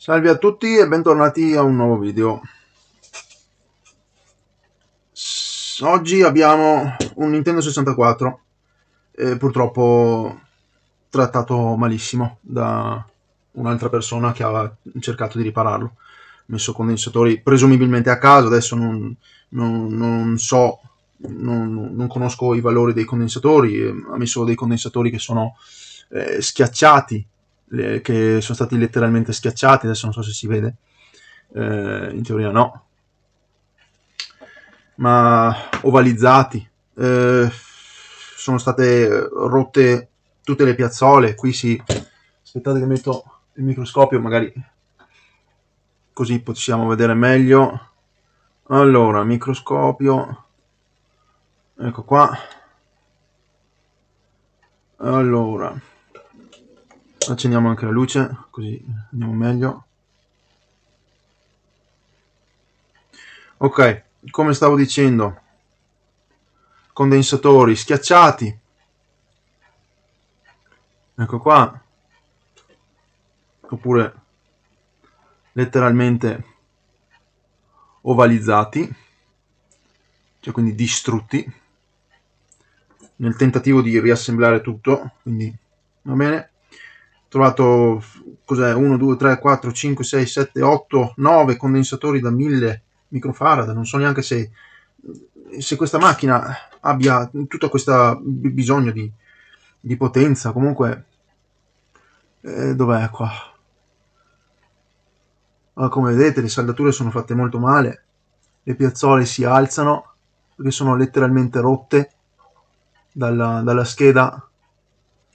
Salve a tutti e bentornati a un nuovo video. Oggi abbiamo un Nintendo 64, purtroppo trattato malissimo da un'altra persona che aveva cercato di ripararlo. Messo condensatori presumibilmente a caso, adesso non so, non conosco i valori dei condensatori, ha messo dei condensatori che sono schiacciati, che sono stati letteralmente schiacciati, adesso non so se si vede, in teoria no, ma ovalizzati. Sono state rotte tutte le piazzole. Qui aspettate che metto il microscopio, magari così possiamo vedere meglio. Allora, microscopio, ecco qua. Allora, accendiamo anche la luce così andiamo meglio. Ok, come stavo dicendo, condensatori schiacciati, ecco qua, oppure letteralmente ovalizzati, cioè quindi distrutti, nel tentativo di riassemblare tutto. Quindi va bene, ho trovato cos'è 1 2 3 4 5 6 7 8 9 condensatori da 1000 microfarad. Non so neanche se questa macchina abbia tutta questa bisogno di potenza. Comunque dov'è qua? Allora, come vedete le saldature sono fatte molto male, le piazzole si alzano perché sono letteralmente rotte dalla scheda.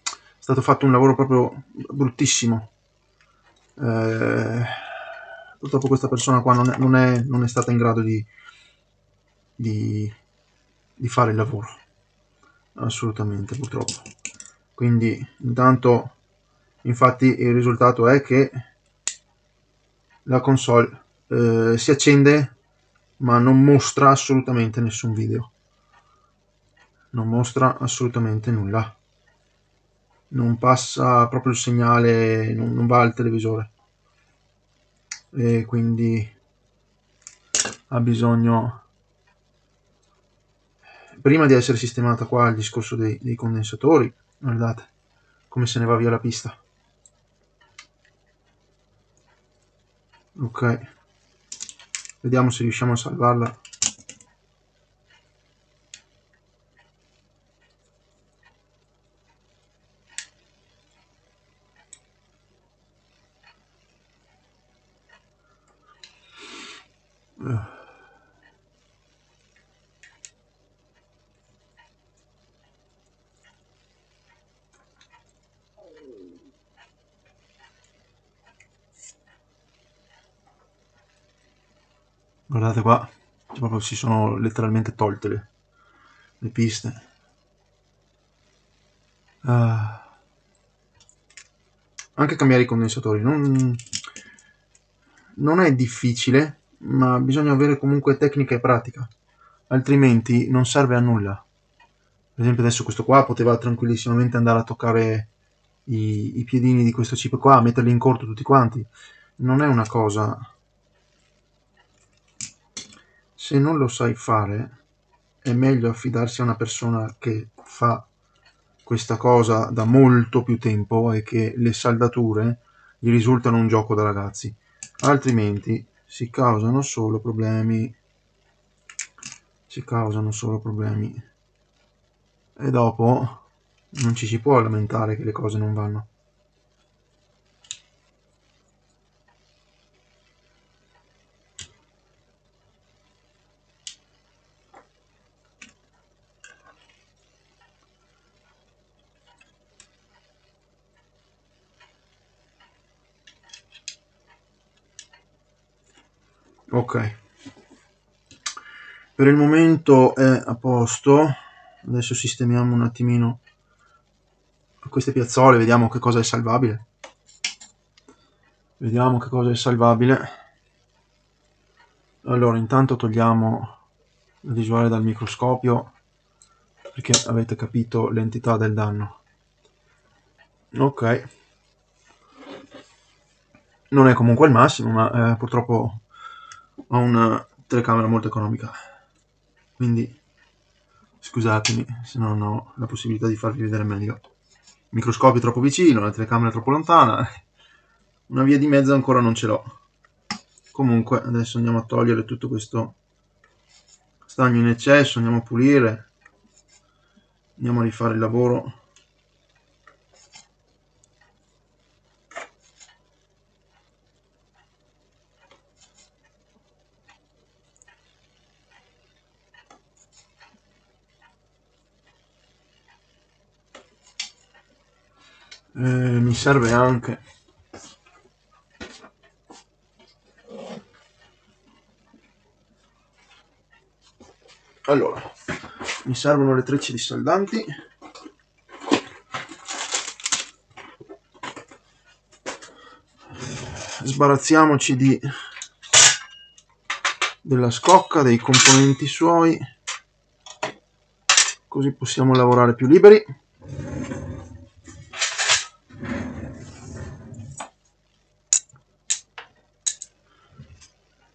È stato fatto un lavoro proprio bruttissimo. Purtroppo questa persona qua non è stata in grado di fare il lavoro, assolutamente, purtroppo. Quindi intanto, infatti, il risultato è che la console si accende ma non mostra assolutamente nessun video, non mostra assolutamente nulla, non passa proprio il segnale, non va al televisore, e quindi ha bisogno, prima di essere sistemata qua il discorso dei condensatori. Guardate come se ne va via la pista. Ok, vediamo se riusciamo a salvarla. Guardate qua, cioè proprio si sono letteralmente tolte le piste. Anche cambiare i condensatori non è difficile, ma bisogna avere comunque tecnica e pratica, altrimenti non serve a nulla. Per esempio adesso questo qua poteva tranquillissimamente andare a toccare i piedini di questo chip qua, metterli in corto tutti quanti. Non è una cosa, se non lo sai fare è meglio affidarsi a una persona che fa questa cosa da molto più tempo e che le saldature gli risultano un gioco da ragazzi, altrimenti si causano solo problemi, e dopo non ci si può lamentare che le cose non vanno. Ok, per il momento è a posto. Adesso sistemiamo un attimino queste piazzole, vediamo che cosa è salvabile. Allora, intanto togliamo la visuale dal microscopio perché avete capito l'entità del danno. Ok, non è comunque il massimo, ma purtroppo ho una telecamera molto economica, quindi scusatemi se non ho la possibilità di farvi vedere meglio. Il microscopio è troppo vicino, la telecamera è troppo lontana, una via di mezzo ancora non ce l'ho. Comunque adesso andiamo a togliere tutto questo stagno in eccesso, andiamo a pulire, andiamo a rifare il lavoro. Mi serve anche allora, mi servono le trecce dissoldanti, sbarazziamoci della scocca, dei componenti suoi, così possiamo lavorare più liberi.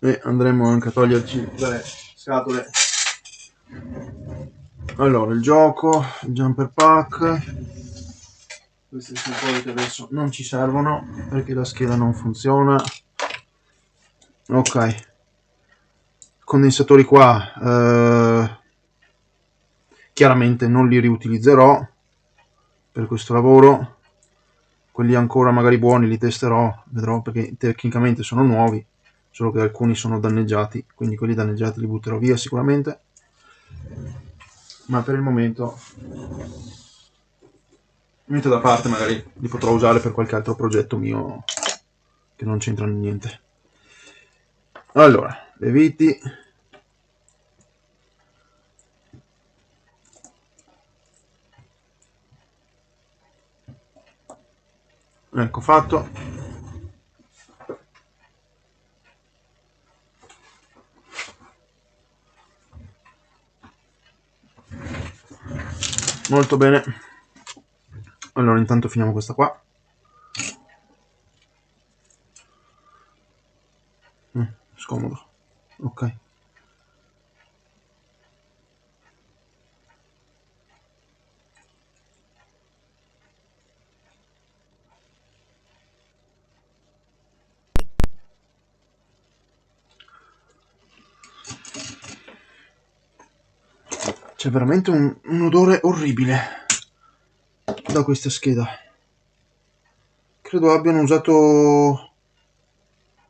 E andremo anche a toglierci dalle scatole. Allora, il gioco, il jumper pack, queste sono cose che adesso non ci servono perché la scheda non funziona. Ok, condensatori qua, chiaramente non li riutilizzerò per questo lavoro, quelli ancora magari buoni li testerò, vedrò, perché tecnicamente sono nuovi, solo che alcuni sono danneggiati, quindi quelli danneggiati li butterò via sicuramente, ma per il momento li metto da parte, magari li potrò usare per qualche altro progetto mio che non c'entrano niente. Allora, le viti, ecco fatto. Molto bene. Allora intanto finiamo questa qua. Scomodo. Ok. C'è veramente un odore orribile da questa scheda. Credo abbiano usato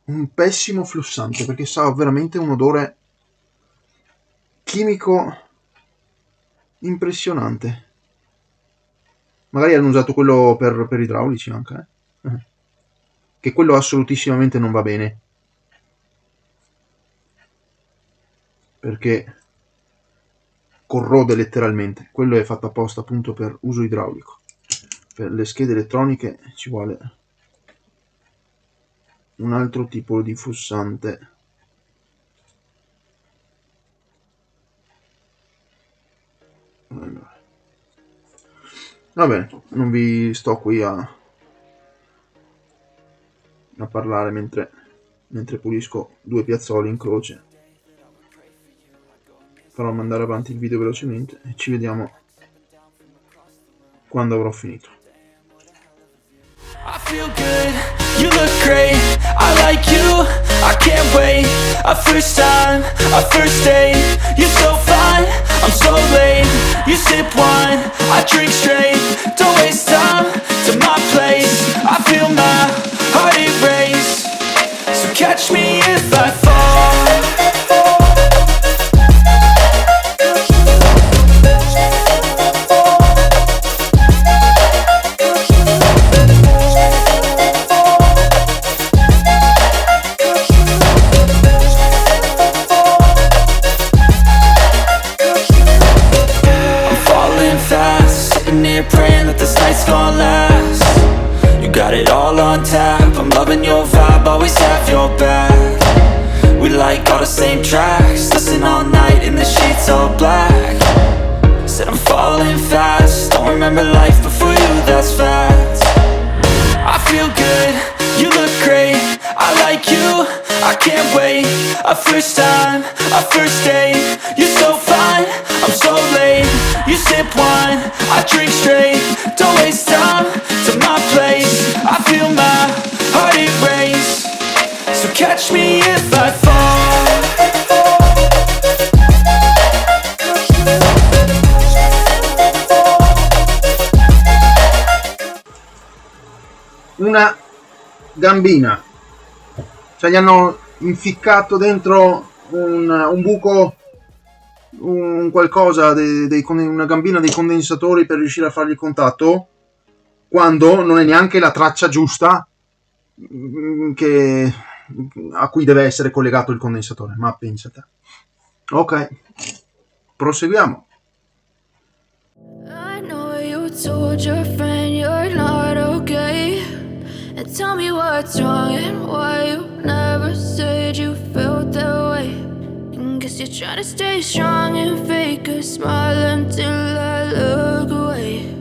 un pessimo flussante, perché sa veramente un odore chimico impressionante. Magari hanno usato quello per idraulici anche, che quello assolutissimamente non va bene, perché corrode letteralmente. Quello è fatto apposta appunto per uso idraulico. Per le schede elettroniche ci vuole un altro tipo di flussante. Allora. Va bene, non vi sto qui a parlare mentre pulisco due piazzoli in croce. Farò mandare avanti il video velocemente e ci vediamo quando avrò finito. I feel good, you look great, I like you, I can't wait. A first time, a first date, you're so fine, I'm so late. You sip wine, I drink straight, don't waste time to my place. I feel my heart erase, so catch me if I fall. Praying that this night's gonna last. You got it all on tap, I'm loving your vibe, always have your back. We like all the same tracks, listen all night in the sheets all black. Said I'm falling fast, don't remember life before you, that's fact. I feel good, you look great, can't wait. A first time, a first date. You're so fine, I'm so late. You sip wine, I drink straight. Don't waste time to my place. I feel my heart erase. So catch me if I fall. Una gambina, cioè gli hanno inficcato dentro un buco, un qualcosa, una gambina dei condensatori per riuscire a fargli il contatto, quando non è neanche la traccia giusta a cui deve essere collegato il condensatore. Ma pensate. Ok, proseguiamo. I know you told your friend you're not okay, and tell me what's wrong and why you never said you felt that way. And guess you're trying to stay strong and fake a smile until I look away.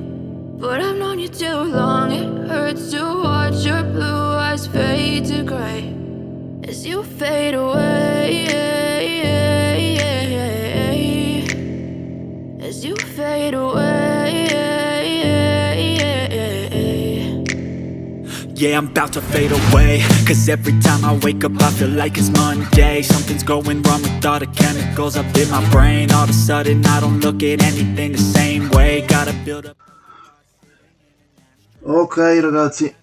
But I've known you too long, it hurts to watch your blue eyes fade to gray as you fade away, as you fade away. Yeah, I'm about to fade away, cause every time I wake up I feel like it's Monday. Something's going wrong with all the chemicals up in my brain. All of a sudden I don't look at anything the same way. Gotta build up. Ok ragazzi,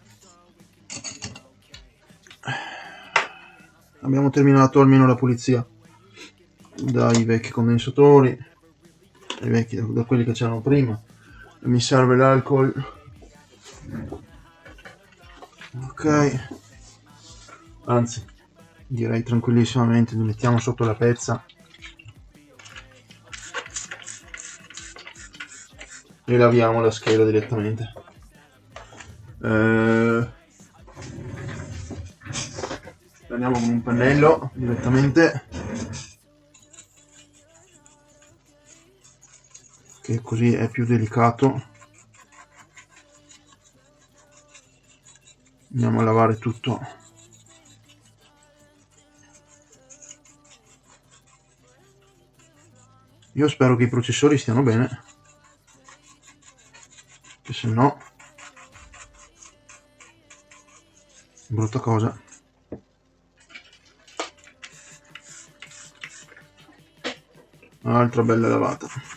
abbiamo terminato almeno la pulizia dai vecchi condensatori, da quelli che c'erano prima. Mi serve l'alcol. Ok, anzi direi tranquillissimamente li mettiamo sotto la pezza e laviamo la scheda direttamente. Andiamo con un pennello direttamente, che così è più delicato. Andiamo a lavare tutto. Io spero che i processori stiano bene, che se no brutta cosa. Un'altra bella lavata.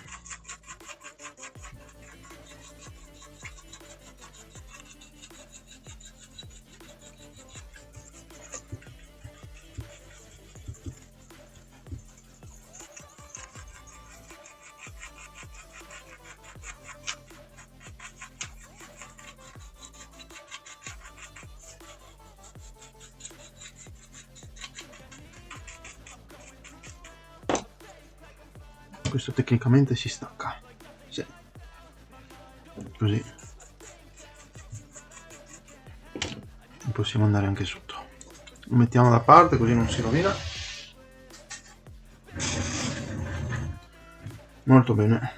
Questo tecnicamente si stacca, sì, così possiamo andare anche sotto. Lo mettiamo da parte così non si rovina. Molto bene.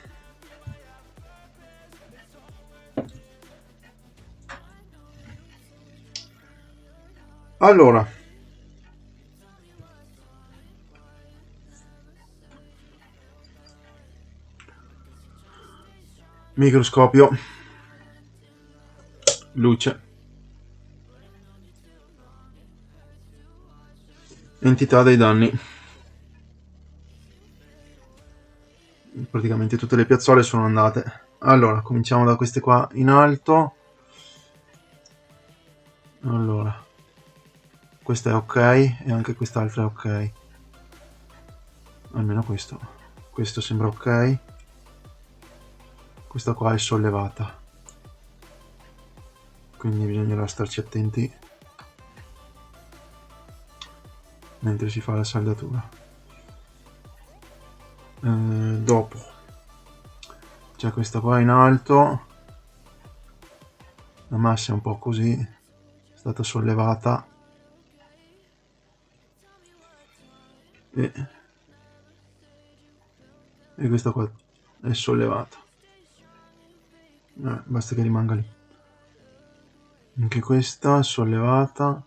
Allora, microscopio, luce, entità dei danni. Praticamente tutte le piazzole sono andate. Allora, cominciamo da queste qua in alto. Allora, questa è ok e anche quest'altra è ok. Almeno questo sembra ok. Questa qua è sollevata, quindi bisognerà starci attenti mentre si fa la saldatura. Dopo c'è questa qua in alto, la massa è un po' così, è stata sollevata e questa qua è sollevata. Basta che rimanga lì. Anche questa sollevata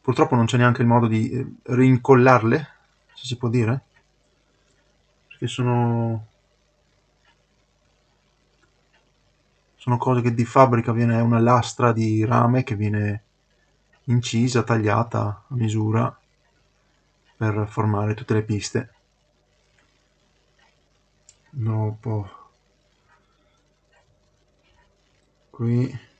Purtroppo non c'è neanche il modo di rincollarle, se si può dire, perché sono cose che di fabbrica viene una lastra di rame che viene incisa, tagliata a misura per formare tutte le piste. Dopo qui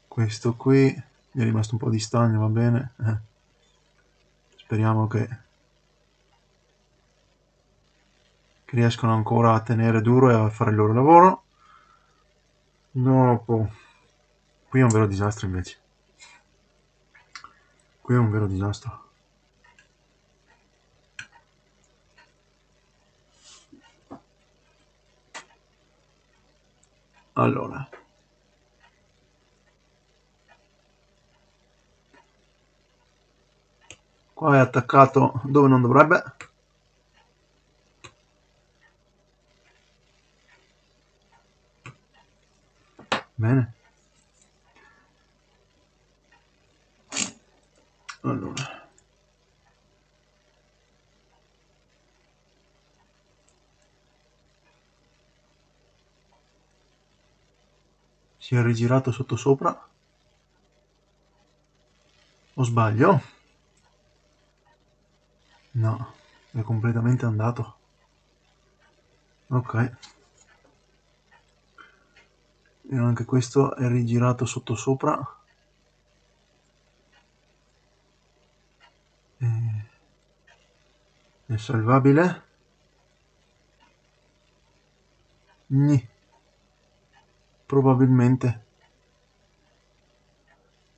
questo qui mi è rimasto un po' di stagno, va bene, speriamo che riescono ancora a tenere duro e a fare il loro lavoro. Dopo qui è un vero disastro, invece qui è un vero disastro. Allora, qua è attaccato dove non dovrebbe. Bene. Allora, si è rigirato sotto sopra, o sbaglio? No, è completamente andato. Ok, e anche questo è rigirato sotto sopra. È salvabile? Nì. Probabilmente,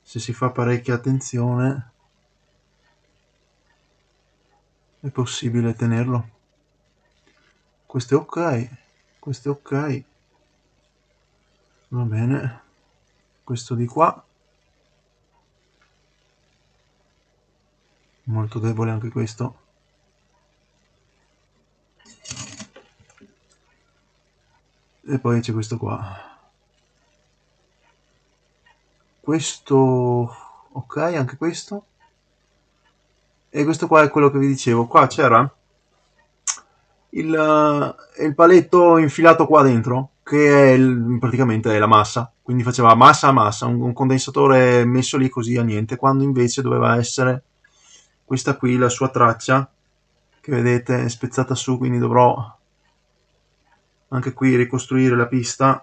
se si fa parecchia attenzione, è possibile tenerlo. Questo è ok, questo è ok, va bene. Questo di qua, molto debole anche questo. E poi c'è questo qua. Questo ok, anche questo. E questo qua è quello che vi dicevo. Qua c'era il paletto infilato qua dentro, che è praticamente è la massa. Quindi faceva massa a massa, un condensatore messo lì così a niente, quando invece doveva essere questa qui, la sua traccia, che vedete è spezzata su, quindi dovrò anche qui ricostruire la pista.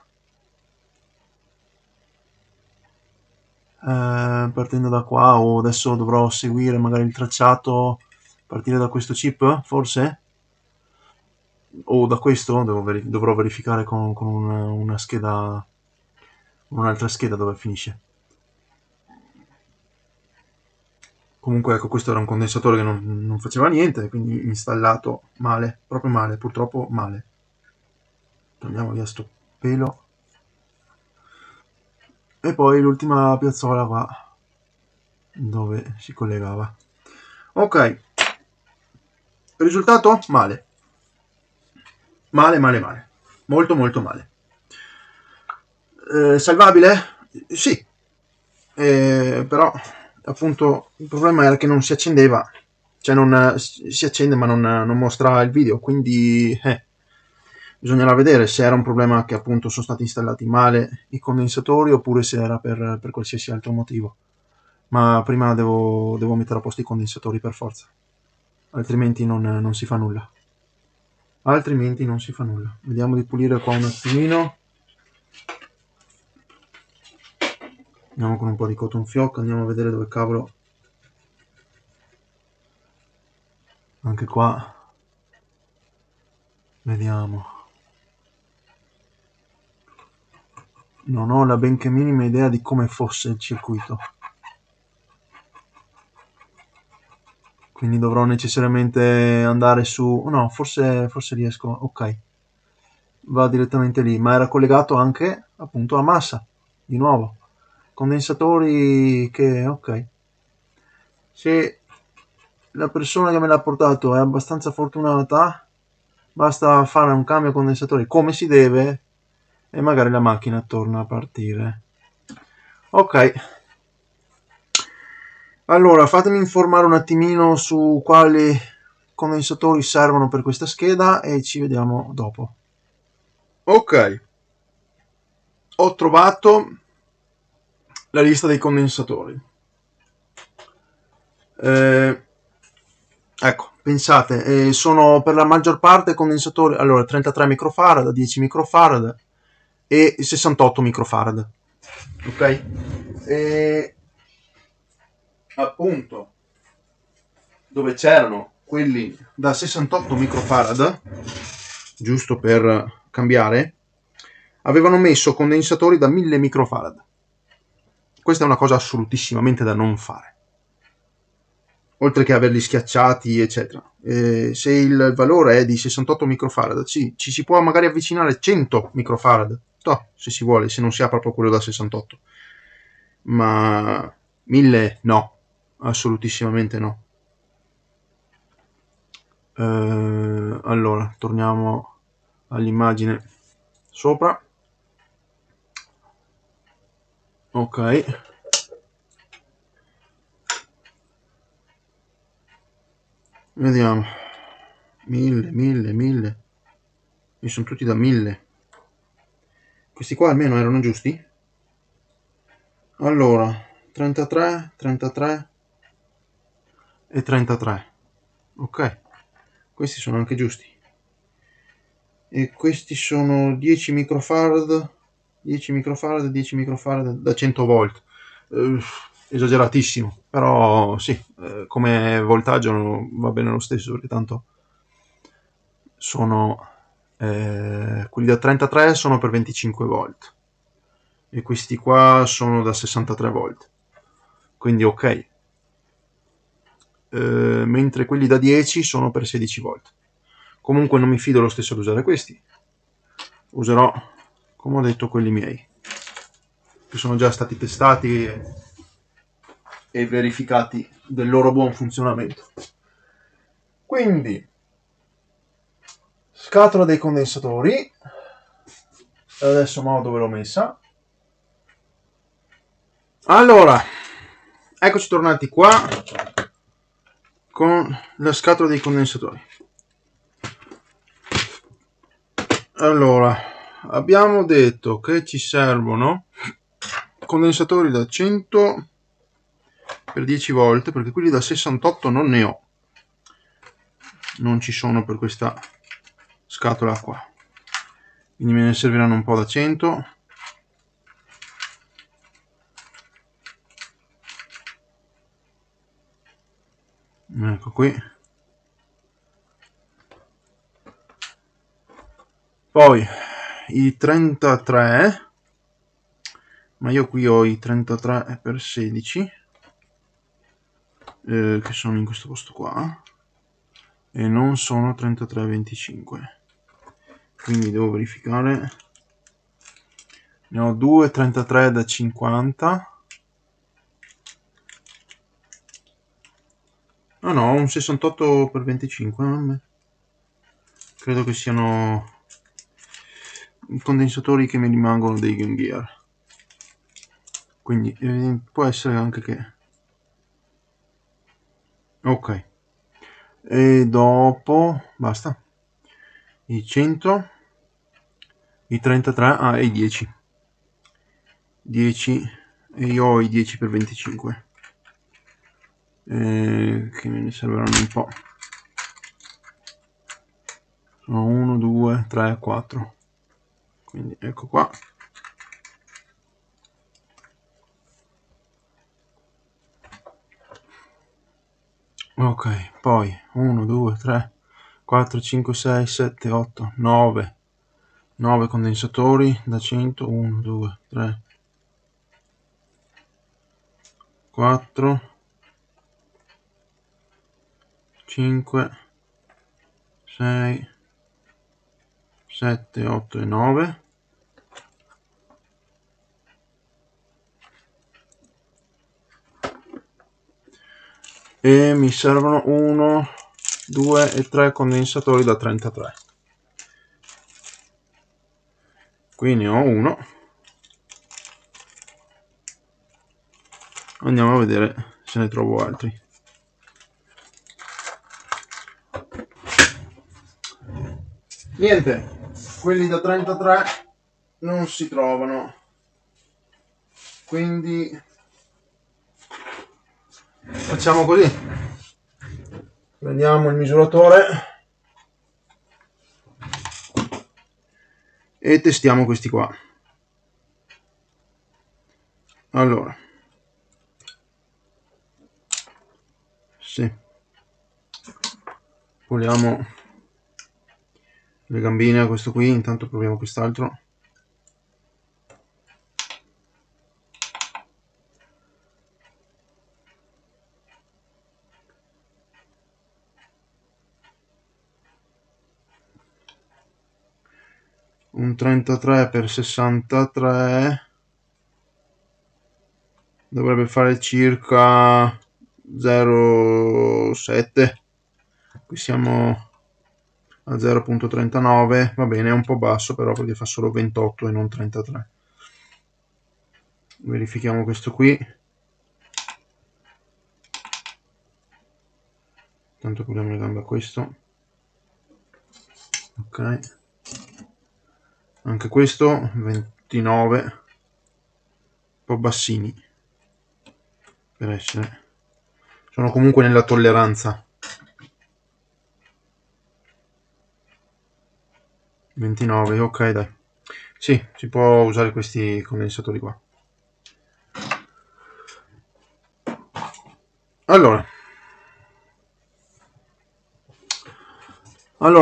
Partendo da qua, o adesso dovrò seguire magari il tracciato, partire da questo chip forse, o da questo dovrò verificare con una scheda, un'altra scheda dove finisce. Comunque ecco, questo era un condensatore che non faceva niente, quindi installato male, proprio male, purtroppo male. Togliamo via sto pelo. E poi l'ultima piazzola qua dove si collegava. Ok, risultato male, male, molto molto male. Salvabile? Sì, però appunto il problema era che non si accendeva, cioè non si accende ma non mostra il video, quindi bisognerà vedere se era un problema che appunto sono stati installati male i condensatori oppure se era per qualsiasi altro motivo. Ma prima devo mettere a posto i condensatori per forza, altrimenti non si fa nulla. Altrimenti non si fa nulla. Vediamo di pulire qua un attimino. Andiamo con un po' di cotton fioc, andiamo a vedere dove cavolo. Anche qua. Vediamo. Non ho la benché minima idea di come fosse il circuito. Quindi dovrò necessariamente andare su... No, forse riesco. Ok. Va direttamente lì, ma era collegato anche appunto a massa. Di nuovo. Condensatori che... Ok. Se la persona che me l'ha portato è abbastanza fortunata, basta fare un cambio condensatori come si deve e magari la macchina torna a partire. Ok, allora fatemi informare un attimino su quali condensatori servono per questa scheda e ci vediamo dopo. Ok, ho trovato la lista dei condensatori. Ecco, pensate, sono per la maggior parte condensatori, allora 33 microfarad, 10 microfarad e 68 microfarad. Ok? E appunto, dove c'erano quelli da 68 microfarad, giusto per cambiare, avevano messo condensatori da 1000 microfarad. Questa è una cosa assolutissimamente da non fare, oltre che averli schiacciati eccetera. Se il valore è di 68 microfarad, sì, ci si può magari avvicinare 100 microfarad, no, se si vuole, se non si ha proprio quello da 68, ma 1000 no, assolutissimamente no. Allora torniamo all'immagine sopra. Ok, vediamo. 1000 e sono tutti da 1000. Questi qua almeno erano giusti. Allora 33 e 33. Ok, questi sono anche giusti. E questi sono 10 microfarad da 100 volt. Esageratissimo, però sì, come voltaggio va bene lo stesso, perché tanto sono quelli da 33 sono per 25 volt e questi qua sono da 63 volt, quindi ok. Mentre quelli da 10 sono per 16 volt. Comunque non mi fido lo stesso ad usare questi, userò, come ho detto, quelli miei, che sono già stati testati e verificati del loro buon funzionamento. Quindi scatola dei condensatori, adesso mo dove l'ho messa. Allora, eccoci tornati qua con la scatola dei condensatori. Allora, abbiamo detto che ci servono condensatori da 100 per 10 volt, perché quelli da 68 non ne ho, non ci sono per questa scatola qua, quindi me ne serviranno un po' da 100. Ecco qui. Poi i 33, ma io qui ho i 33 per 16 che sono in questo posto qua e non sono 3325, quindi devo verificare. Ne ho due 33 da 50. No, un 68 per 25. Credo che siano i condensatori che mi rimangono dei Game Gear, quindi può essere anche che ok. E dopo basta i 100, i 33 e i 10 e io ho i 10 per 25 che me ne serviranno un po'. Sono 1 2 3 4, quindi ecco qua. Ok, poi 1 2 3 4 5 6 7 8 9 condensatori da 100. 1 2 3 4 5 6 7 8 e 9. E mi servono 1 2 e 3 condensatori da 33, qui ne ho uno, andiamo a vedere se ne trovo altri. Niente, quelli da 33 non si trovano, quindi facciamo così: prendiamo il misuratore e testiamo questi qua. Allora, sì, puliamo le gambine a questo qui, intanto proviamo quest'altro. Un 33 per 63 dovrebbe fare circa 0,7. Qui siamo a 0,39, va bene, è un po' basso però perché fa solo 28 e non 33. Verifichiamo questo qui, tanto puliamo le gambe a questo. Ok, anche questo 29, un po' bassini per essere, sono comunque nella tolleranza. 29, ok, dai, sì, si può usare questi condensatori qua. Allora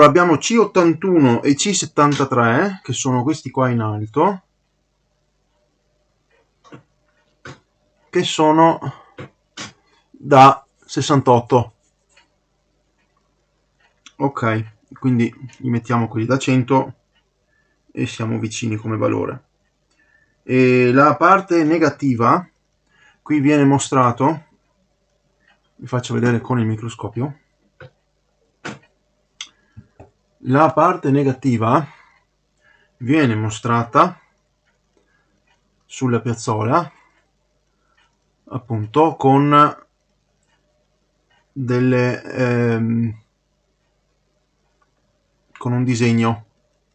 abbiamo C81 e C73 che sono questi qua in alto, che sono da 68. Ok, quindi gli mettiamo quelli da 100 e siamo vicini come valore. E la parte negativa qui viene mostrato, vi faccio vedere con il microscopio. La parte negativa viene mostrata sulla piazzola appunto con con un disegno,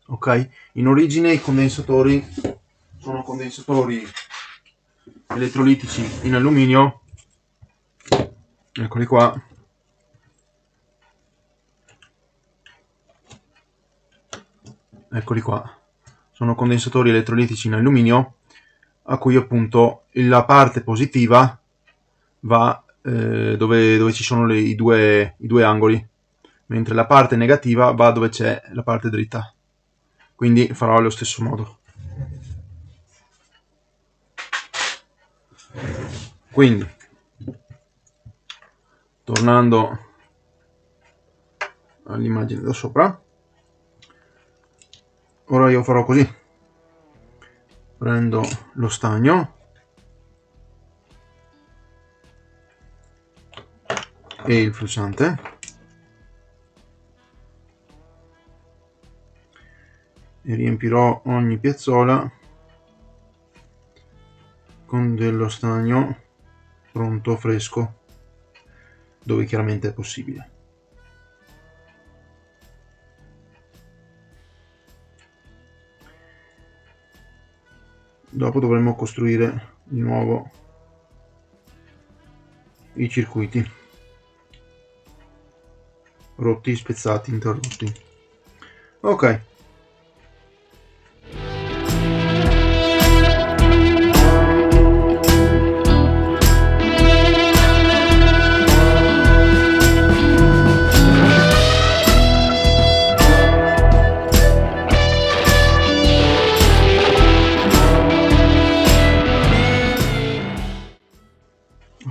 ok? In origine i condensatori sono condensatori elettrolitici in alluminio, eccoli qua, eccoli qua, sono condensatori elettrolitici in alluminio a cui appunto la parte positiva va dove ci sono i due angoli, mentre la parte negativa va dove c'è la parte dritta. Quindi farò allo stesso modo. Quindi, tornando all'immagine da sopra, ora io farò così: prendo lo stagno e il flussante e riempirò ogni piazzola con dello stagno pronto, fresco, dove chiaramente è possibile. Dopo dovremo costruire di nuovo i circuiti rotti, spezzati, interrotti. Ok.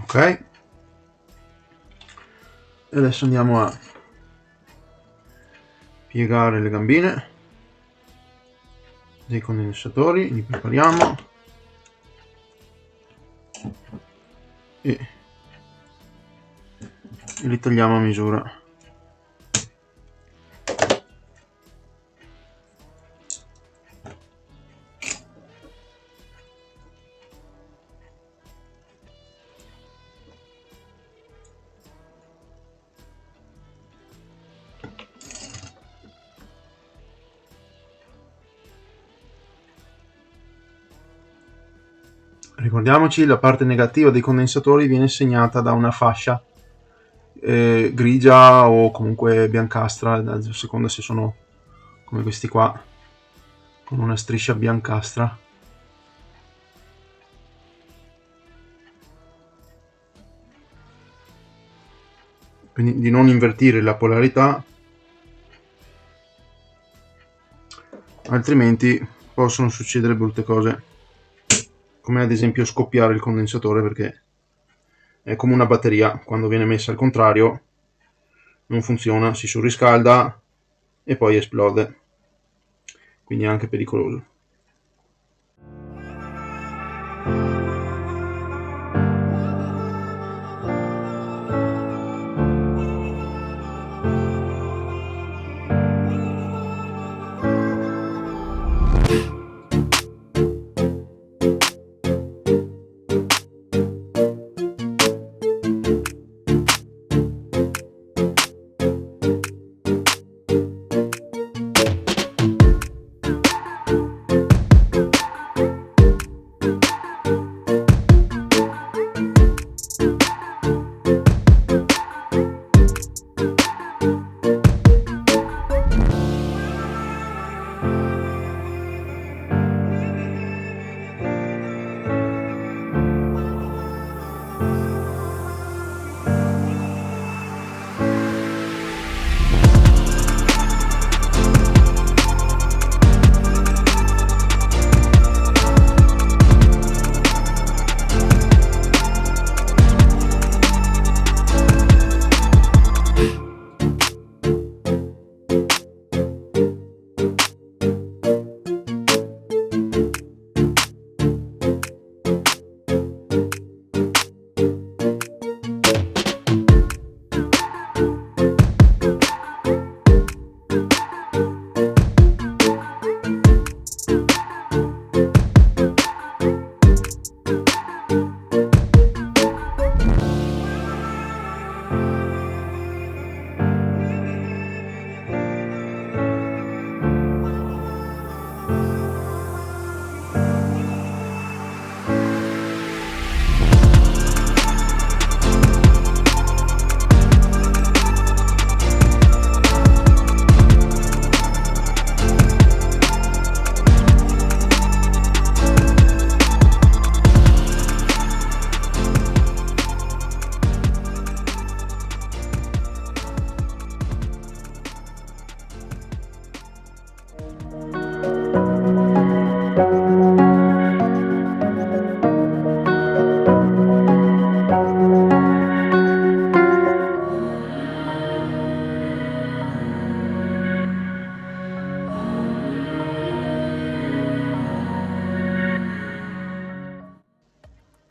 Ok, e adesso andiamo a piegare le gambine dei condensatori, li prepariamo e li tagliamo a misura. Ricordiamoci, la parte negativa dei condensatori viene segnata da una fascia grigia o comunque biancastra, a seconda se sono come questi qua, con una striscia biancastra. Quindi di non invertire la polarità, altrimenti possono succedere brutte cose, come ad esempio scoppiare il condensatore, perché è come una batteria, quando viene messa al contrario non funziona, si surriscalda e poi esplode, quindi è anche pericoloso.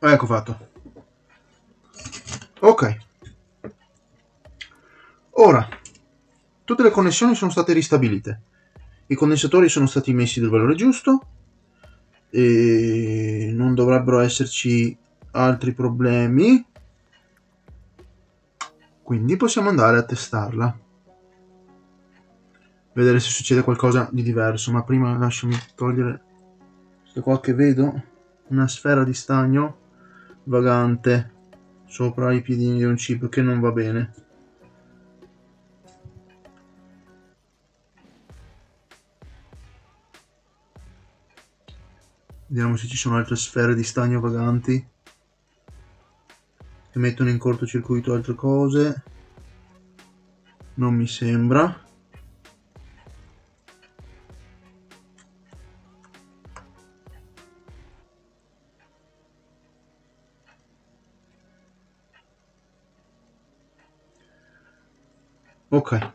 Ecco fatto. Ok. Ora, tutte le connessioni sono state ristabilite. I condensatori sono stati messi del valore giusto e non dovrebbero esserci altri problemi. Quindi possiamo andare a testarla. Vedere se succede qualcosa di diverso. Ma prima lasciami togliere questo qua che vedo. Una sfera di stagno vagante sopra i piedini di un chip che non va bene. Vediamo se ci sono altre sfere di stagno vaganti che mettono in cortocircuito altre cose. Non mi sembra. Ok,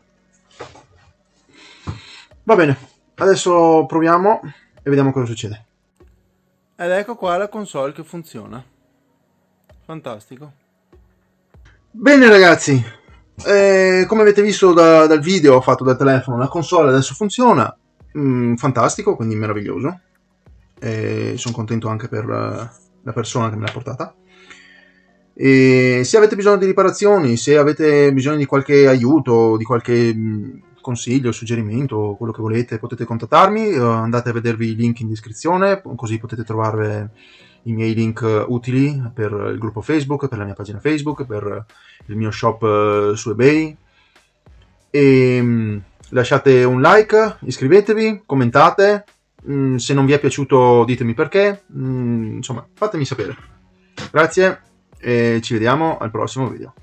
va bene, adesso proviamo e vediamo cosa succede. Ed ecco qua la console che funziona. Fantastico. Bene ragazzi, come avete visto dal video fatto dal telefono, la console adesso funziona. Fantastico, quindi meraviglioso. Sono contento anche per la persona che me l'ha portata. E se avete bisogno di riparazioni, se avete bisogno di qualche aiuto, di qualche consiglio, suggerimento, quello che volete, potete contattarmi. Andate a vedervi i link in descrizione, così potete trovare i miei link utili per il gruppo Facebook, per la mia pagina Facebook, per il mio shop su eBay. E lasciate un like, iscrivetevi, commentate, se non vi è piaciuto ditemi perché, insomma fatemi sapere. Grazie e ci vediamo al prossimo video.